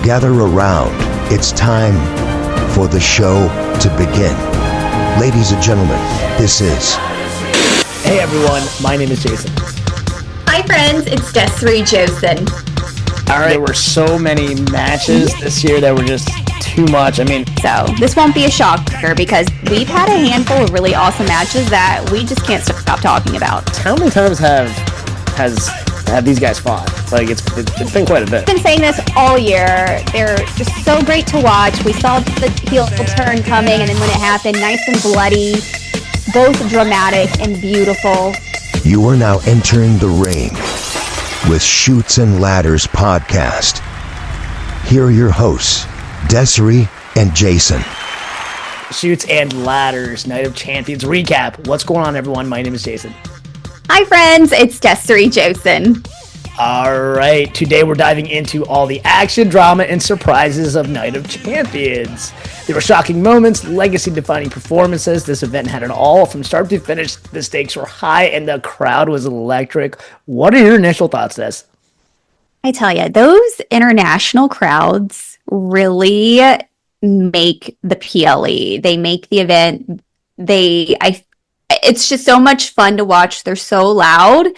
Gather around. It's time for the show to begin. Ladies and gentlemen, this is... Hey everyone, my name is Jason. Hi friends, it's Desiree Josen. All right, there were so many matches this year that were just too much. So this won't be a shocker because we've had a handful of really awesome matches that we just can't stop talking about. How many times have these guys fought? Like it's been quite a bit. I've been saying this all year. They're just so great to watch. We saw the heel turn coming, and then when it happened, nice and bloody, both dramatic and beautiful. You are now entering the ring with Chutes and Ladders podcast. Here are your hosts, Desiree and Jason. Chutes and Ladders, Night of Champions recap. What's going on, everyone? My name is Jason. Hi friends, it's Desiree Josen. All right, today we're diving into all the action, drama, and surprises of Night of Champions. There were shocking moments, legacy-defining performances. This event had it all. From start to finish, the stakes were high and the crowd was electric. What are your initial thoughts, Des? I tell you, those international crowds really make the PLE. They make the event. It's just so much fun to watch. They're so loud.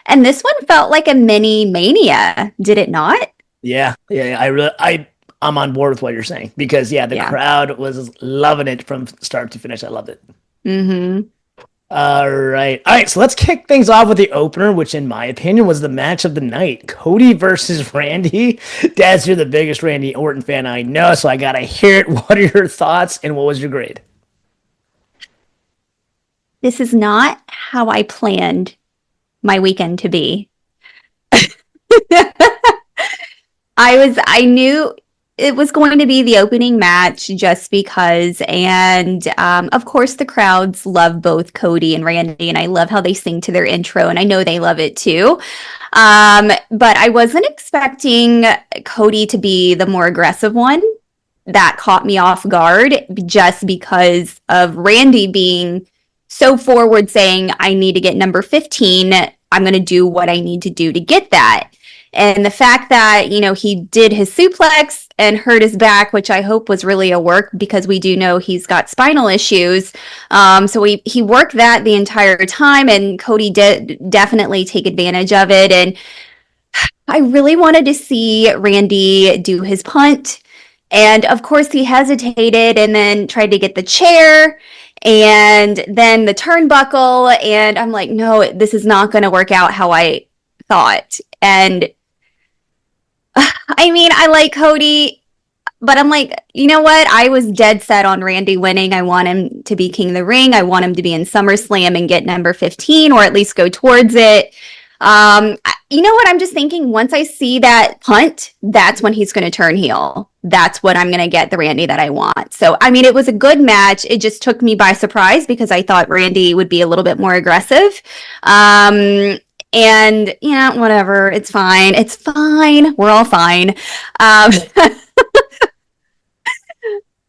And this one felt like a mini Mania, did it not? Yeah. I'm on board with what you're saying because the crowd was loving it from start to finish. I loved it. Mm-hmm. All right. So let's kick things off with the opener, which in my opinion was the match of the night. Cody versus Randy. Daz, you're the biggest Randy Orton fan I know, so I gotta hear it. What are your thoughts and what was your grade? This is not how I planned my weekend to be. I knew it was going to be the opening match just because, and of course the crowds love both Cody and Randy, and I love how they sing to their intro, and I know they love it too. But I wasn't expecting Cody to be the more aggressive one. That caught me off guard just because of Randy being so forward, saying, I need to get number 15. I'm going to do what I need to do to get that. And the fact that, he did his suplex and hurt his back, which I hope was really a work because we do know he's got spinal issues. So he worked that the entire time, and Cody did definitely take advantage of it. And I really wanted to see Randy do his punt. And of course he hesitated and then tried to get the chair and then the turnbuckle. And I'm like, no, this is not going to work out how I thought. And I like Cody, but I'm like, you know what? I was dead set on Randy winning. I want him to be King of the Ring. I want him to be in SummerSlam and get number 15 or at least go towards it. You know what? I'm just thinking once I see that punt, that's when he's going to turn heel. That's when I'm going to get the Randy that I want. So, it was a good match. It just took me by surprise because I thought Randy would be a little bit more aggressive. And whatever. It's fine. It's fine. We're all fine.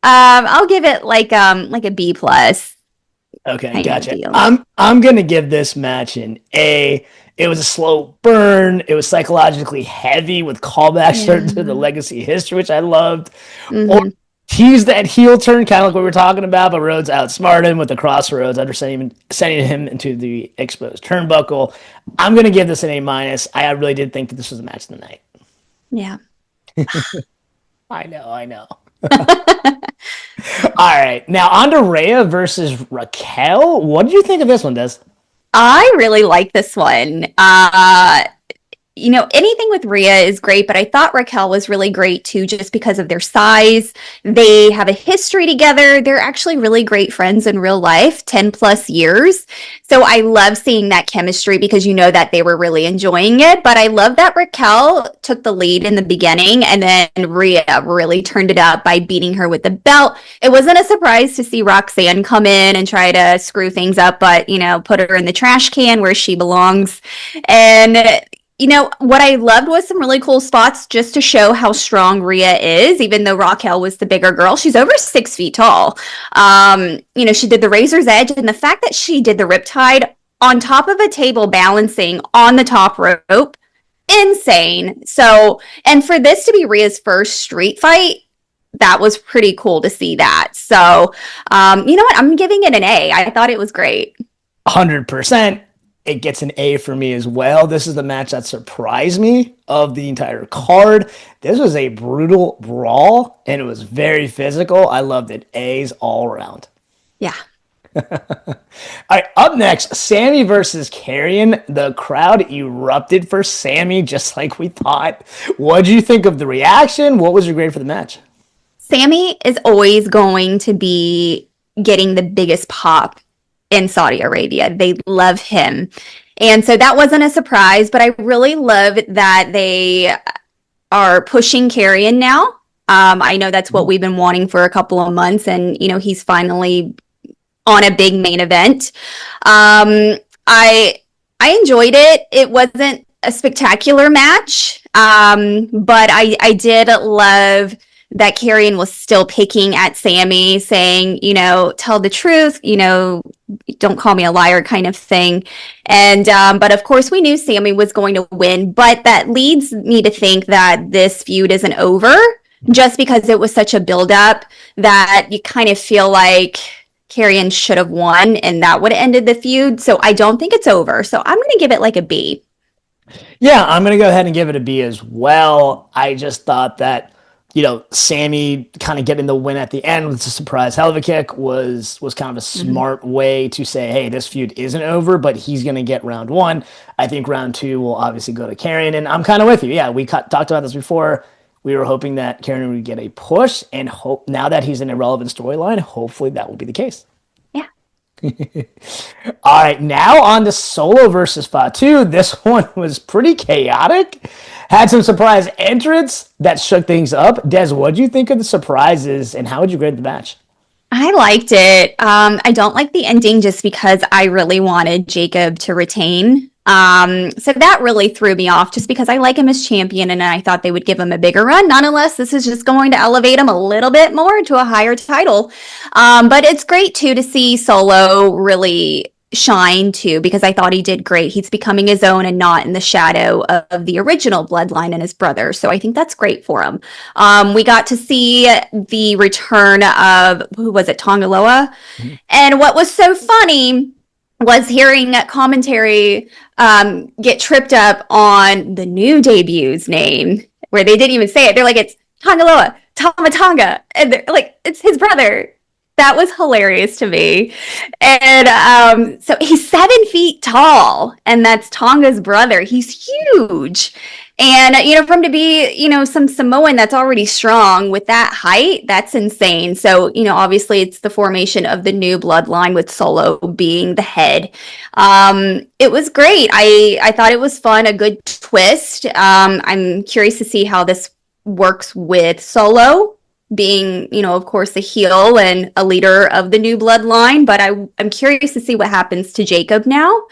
I'll give it like a B plus. Okay, gotcha. I'm gonna give this match an A. It was a slow burn. It was psychologically heavy with callbacks to the legacy history, which I loved. Mm-hmm. Or teased that heel turn, kind of like what we were talking about, but Rhodes outsmarted him with the crossroads, sending him into the exposed turnbuckle. I'm gonna give this an A minus. I really did think that this was a match of the night. Yeah. I know. All right, now on to Rhea versus Raquel. What did you think of this one, Des? I really like this one. Anything with Rhea is great, but I thought Raquel was really great too, just because of their size. They have a history together. They're actually really great friends in real life, 10 plus years. So I love seeing that chemistry because that they were really enjoying it. But I love that Raquel took the lead in the beginning and then Rhea really turned it up by beating her with the belt. It wasn't a surprise to see Roxanne come in and try to screw things up, but, put her in the trash can where she belongs. And what I loved was some really cool spots just to show how strong Rhea is, even though Raquel was the bigger girl. She's over 6 feet tall. She did the razor's edge, and the fact that she did the riptide on top of a table balancing on the top rope, insane. So, and for this to be Rhea's first street fight, that was pretty cool to see that. So, you know what? I'm giving it an A. I thought it was great. 100%. It gets an A for me as well. This is the match that surprised me of the entire card. This was a brutal brawl, and it was very physical. I loved it. A's all around. Yeah. All right, up next, Sammy versus Karrion. The crowd erupted for Sammy, just like we thought. What did you think of the reaction? What was your grade for the match? Sammy is always going to be getting the biggest pop in Saudi Arabia. They love him. And so that wasn't a surprise, but I really love that they are pushing Karrion now. I know that's what we've been wanting for a couple of months, and, you know, he's finally on a big main event. I enjoyed it. It wasn't a spectacular match, but I did love that Karrion was still picking at Sammy, saying, you know, tell the truth, you know, don't call me a liar kind of thing. And, but of course we knew Sammy was going to win, but that leads me to think that this feud isn't over just because it was such a buildup that you kind of feel like Karrion should have won and that would have ended the feud. So I don't think it's over. So I'm going to give it like a B. Yeah, I'm going to go ahead and give it a B as well. I just thought that, you know, Sammy kind of getting the win at the end with the surprise hell of a kick was kind of a smart way to say, hey, this feud isn't over, but he's going to get round one. I think round two will obviously go to Karrion, and I'm kind of with you. Yeah, we talked about this before. We were hoping that Karrion would get a push, and hope now that he's in a relevant storyline, hopefully that will be the case. Yeah. All right, now on to Solo versus Fatu. This one was pretty chaotic. Had some surprise entrants that shook things up. Des, what do you think of the surprises, and how would you grade the match? I liked it. I don't like the ending just because I really wanted Jacob to retain. So that really threw me off just because I like him as champion and I thought they would give him a bigger run. Nonetheless, this is just going to elevate him a little bit more to a higher title. But it's great too to see Solo really shine too, because I thought he did great. He's becoming his own and not in the shadow of the original bloodline and his brother. So I think that's great for him. We got to see the return of, who was it, Tongaloa? Mm-hmm. And what was so funny was hearing commentary get tripped up on the new debut's name, where they didn't even say it. They're like, it's Tongaloa, Tamatonga. And they're like, it's his brother. That was hilarious to me. And so he's 7 feet tall, and that's Tonga's brother. He's huge. And, you know, for him to be, you know, some Samoan that's already strong with that height, that's insane. So, you know, obviously it's the formation of the new bloodline with Solo being the head. It was great. I thought it was fun, a good twist. I'm curious to see how this works with Solo being, you know, of course, the heel and a leader of the new bloodline. But I'm curious to see what happens to Jacob now.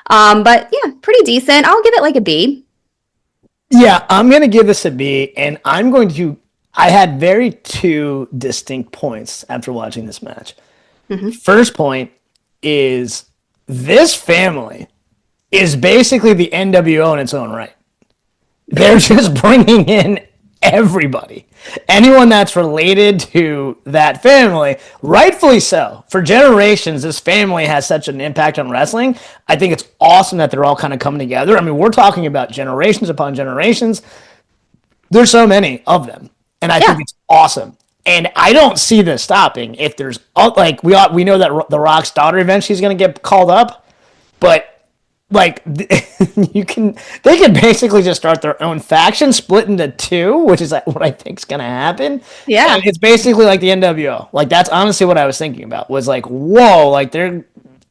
But yeah, pretty decent. I'll give it like a B. Yeah, I'm going to give this a B, and I had very two distinct points after watching this match. Mm-hmm. First point is this family is basically the NWO in its own right. They're just bringing in everybody. Anyone that's related to that family, rightfully so. For generations, this family has such an impact on wrestling. I think it's awesome that they're all kind of coming together. I mean, we're talking about generations upon generations. There's so many of them, and I think it's awesome. And I don't see this stopping. If there's, like, we know that The Rock's daughter eventually is going to get called up, but like they can basically just start their own faction, split into two, which is like what I think is going to happen. Yeah. And it's basically like the NWO. Like, that's honestly what I was thinking about, was like, whoa, like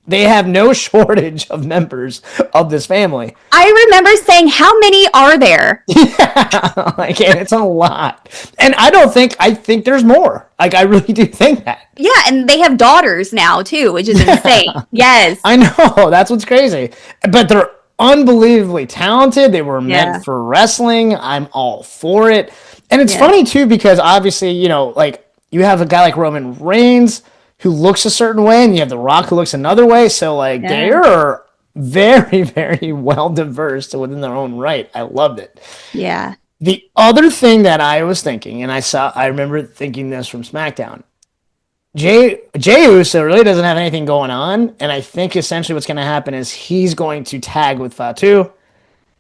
they have no shortage of members of this family. I remember saying, how many are there? Yeah, like, and it's a lot. And I think there's more. Like, I really do think that. Yeah, and they have daughters now, too, which is insane. Yes. I know, that's what's crazy. But they're unbelievably talented. They were meant for wrestling. I'm all for it. And it's funny, too, because obviously, you know, like, you have a guy like Roman Reigns who looks a certain way, and you have The Rock who looks another way. So, like, they're very, very well diverse within their own right. I loved it. Yeah. The other thing that I was thinking, and I remember thinking this from SmackDown, Jey Uso really doesn't have anything going on, and I think essentially what's going to happen is he's going to tag with Fatu,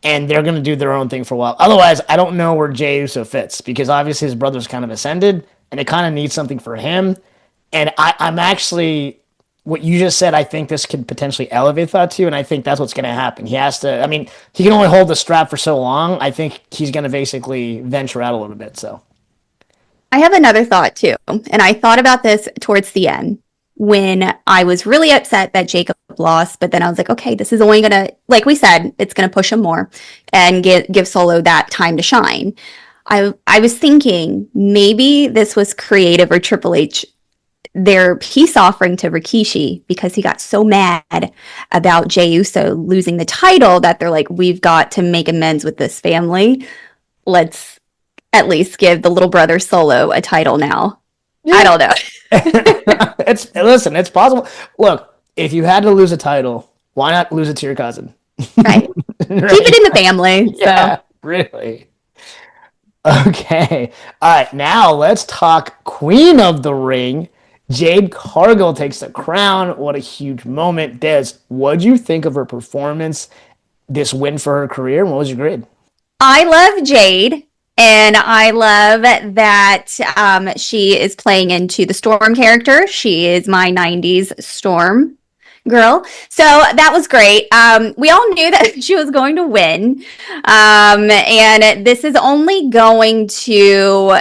and they're going to do their own thing for a while. Otherwise, I don't know where Jey Uso fits, because obviously his brother's kind of ascended, and it kind of needs something for him. And I'm actually, what you just said, I think this could potentially elevate Fatu, and I think that's what's going to happen. He has to, I mean, he can only hold the strap for so long. I think he's going to basically venture out a little bit, so. I have another thought too, and I thought about this towards the end when I was really upset that Jacob lost, but then I was like, okay, this is only gonna, like we said, it's gonna push him more and give Solo that time to shine. I was thinking maybe this was creative, or Triple H, their peace offering to Rikishi, because he got so mad about Jey Uso losing the title that they're like, we've got to make amends with this family. Let's at least give the little brother Solo a title now. Yeah. I don't know. It's possible. Look, if you had to lose a title, why not lose it to your cousin? Right. Right. Keep it in the family. Yeah, so. Really. Okay. All right. Now let's talk Queen of the Ring. Jade Cargill takes the crown. What a huge moment. Des, what'd you think of her performance, this win for her career? What was your grade? I love Jade. And I love that she is playing into the Storm character. She is my 90s Storm girl. So that was great. We all knew that she was going to win. And this is only going to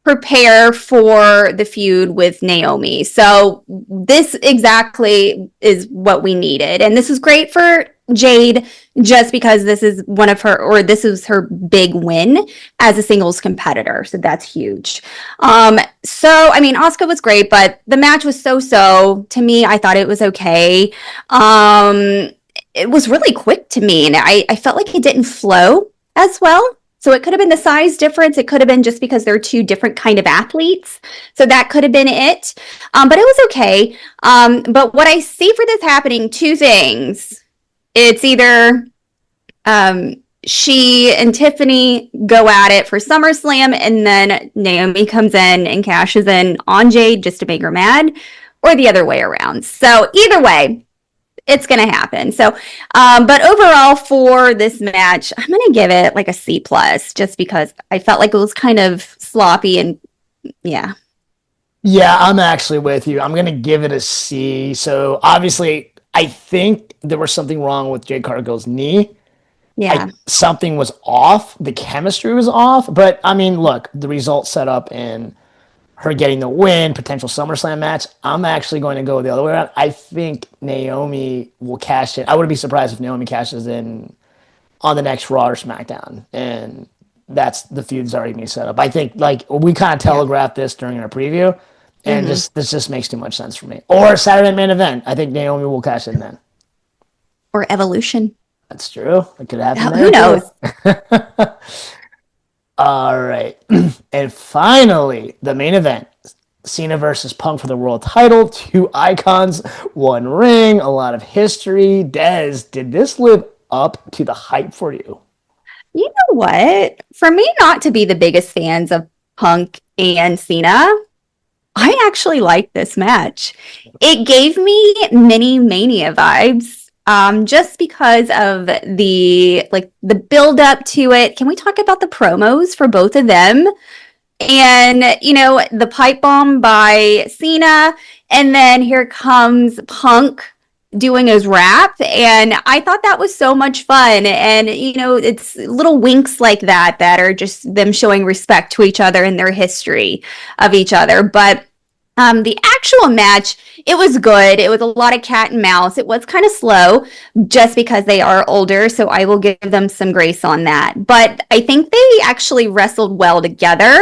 prepare for the feud with Naomi. So this exactly is what we needed. And this was great for Jade, just because this is this is her big win as a singles competitor. So that's huge. So, I mean, Asuka was great, but the match was so-so. To me, I thought it was okay. It was really quick to me, and I felt like it didn't flow as well. So it could have been the size difference. It could have been just because they're two different kind of athletes. So that could have been it. But it was okay. But what I see for this happening, two things. It's either she and Tiffany go at it for SummerSlam, and then Naomi comes in and cashes in on Jade just to make her mad, or the other way around. So either way, it's going to happen. So, but overall for this match, I'm going to give it like a C+, just because I felt like it was kind of sloppy and yeah. Yeah, I'm actually with you. I'm going to give it a C. So obviously, I think there was something wrong with Jade Cargill's knee. Yeah. Something was off. The chemistry was off. But, I mean, look, the results set up in her getting the win, potential SummerSlam match. I'm actually going to go the other way around. I think Naomi will cash in. I wouldn't be surprised if Naomi cashes in on the next Raw or SmackDown. And that's the feud's already been set up. I think, like, we kind of telegraphed this during our preview. And this just makes too much sense for me. Or Saturday main event. I think Naomi will cash in then. Or Evolution. That's true. It could happen. Who knows? All right. And finally, the main event. Cena versus Punk for the world title. Two icons, one ring, a lot of history. Des, did this live up to the hype for you? You know what? For me not to be the biggest fans of Punk and Cena, I actually liked this match. It gave me mini Mania vibes. Just because of the build up to it. Can we talk about the promos for both of them? And, the pipe bomb by Cena, and then here comes Punk doing his rap, and I thought that was so much fun. And, it's little winks like that are just them showing respect to each other and their history of each other. But the actual match, it was good. It was a lot of cat and mouse. It was kind of slow just because they are older, so I will give them some grace on that. But I think they actually wrestled well together.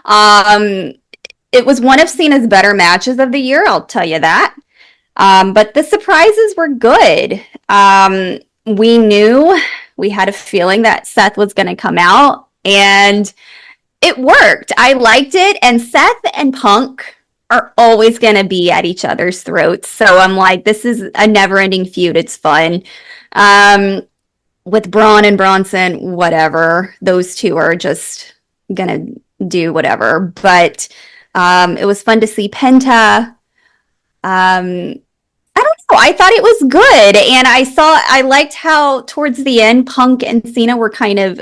It was one of Cena's better matches of the year, I'll tell you that. But the surprises were good. We had a feeling that Seth was going to come out, and it worked. I liked it, and Seth and Punk are always going to be at each other's throats. So I'm like, this is a never-ending feud. It's fun. With Braun and Bronson, whatever. Those two are just going to do whatever. But it was fun to see Penta. I don't know. I thought it was good. And I liked how towards the end, Punk and Cena were kind of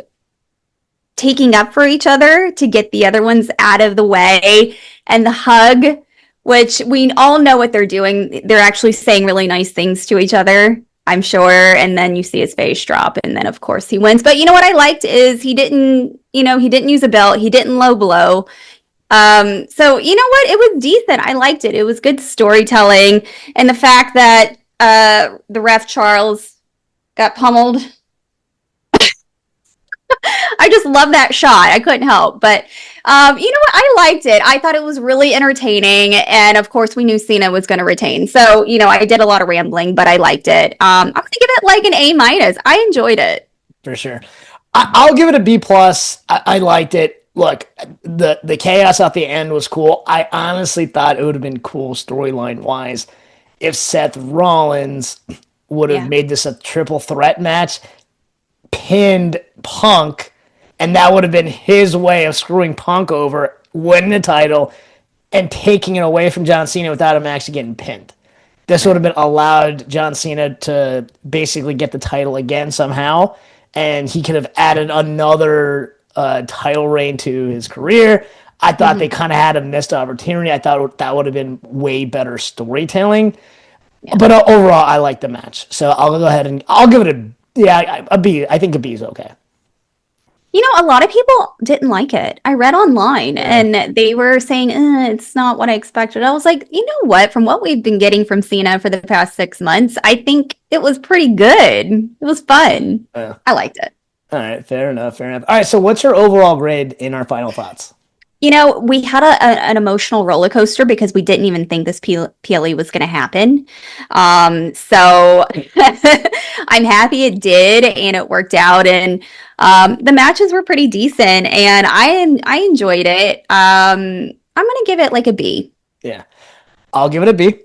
taking up for each other to get the other ones out of the way. And the hug, which we all know what they're doing. They're actually saying really nice things to each other, I'm sure. And then you see his face drop. And then, of course, he wins. But you know what I liked is he didn't use a belt. He didn't low blow. So you know what? It was decent. I liked it. It was good storytelling. And the fact that the ref Charles got pummeled. I just love that shot. I couldn't help. But you know what? I liked it. I thought it was really entertaining. And of course, we knew Cena was going to retain. So, you know, I did a lot of rambling, but I liked it. I'm going to give it like an A-. I enjoyed it. For sure. I'll give it a B+. I liked it. Look, the chaos at the end was cool. I honestly thought it would have been cool storyline-wise if Seth Rollins would have made this a triple threat match, pinned Punk, and that would have been his way of screwing Punk over, winning the title, and taking it away from John Cena without him actually getting pinned. This would have been allowed John Cena to basically get the title again somehow, and he could have added another title reign to his career. I thought they kind of had a missed opportunity. I thought that would have been way better storytelling. Yeah. But overall, I like the match. So I'll go ahead and I'll give it a B. I think a B is okay. You know, a lot of people didn't like it. I read online and they were saying, it's not what I expected. I was like, you know what? From what we've been getting from Cena for the past 6 months, I think it was pretty good. It was fun. I liked it. All right. Fair enough. All right. So what's your overall grade in our final thoughts? You know, we had an emotional roller coaster because we didn't even think this PLE was going to happen. So I'm happy it did and it worked out. And the matches were pretty decent and I enjoyed it. I'm going to give it like a B. Yeah, I'll give it a B.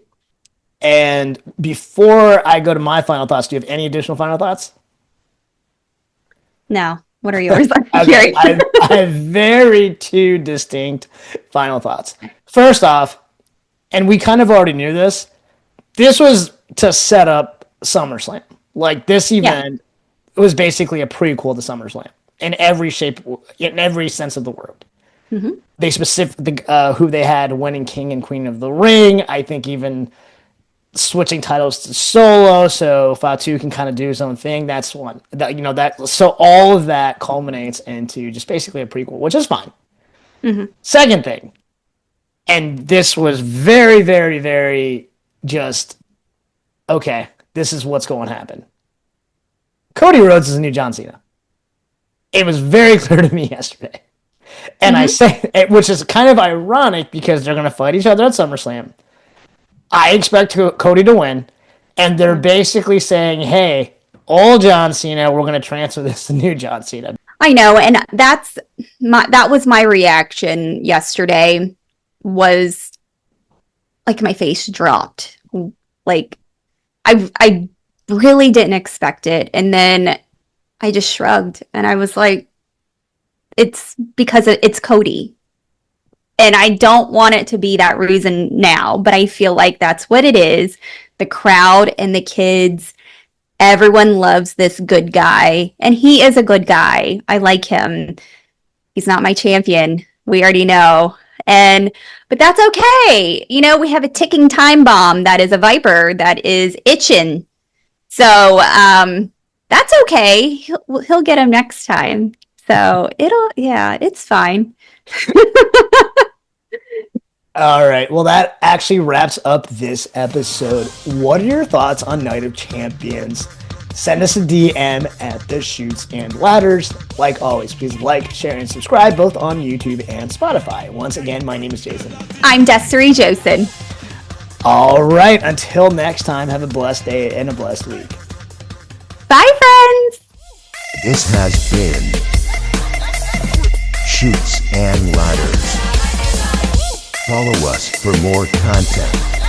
And before I go to my final thoughts, do you have any additional final thoughts? No. What are yours? I have very two distinct final thoughts. First off, and we kind of already knew this was to set up SummerSlam. Like, this event was basically a prequel to SummerSlam in every shape, in every sense of the word. Mm-hmm. They specifically who they had winning King and Queen of the Ring. I think even switching titles to Solo, so Fatu can kind of do his own thing. That's one. So all of that culminates into just basically a prequel, which is fine. Mm-hmm. Second thing, and this was very, very, very just, okay, this is what's going to happen. Cody Rhodes is a new John Cena. It was very clear to me yesterday. And I say, which is kind of ironic because they're going to fight each other at SummerSlam. I expect Cody to win, and they're basically saying, hey, old John Cena, we're going to transfer this to new John Cena. I know, and that was my reaction yesterday, was like my face dropped. Like, I really didn't expect it, and then I just shrugged, and I was like, it's because it's Cody. And I don't want it to be that reason now, but I feel like that's what it is. The crowd and the kids, everyone loves this good guy. And he is a good guy. I like him. He's not my champion. We already know. But that's okay. You know, we have a ticking time bomb that is a Viper that is itching. So that's okay. He'll get him next time. So it's fine. All right. Well, that actually wraps up this episode. What are your thoughts on Night of Champions? Send us a DM at the Shoots and Ladders. Like always, please like, share, and subscribe both on YouTube and Spotify. Once again, my name is Jason. I'm Desiree Josen. All right. Until next time, have a blessed day and a blessed week. Bye, friends. This has been Shoots and Ladders. Follow us for more content.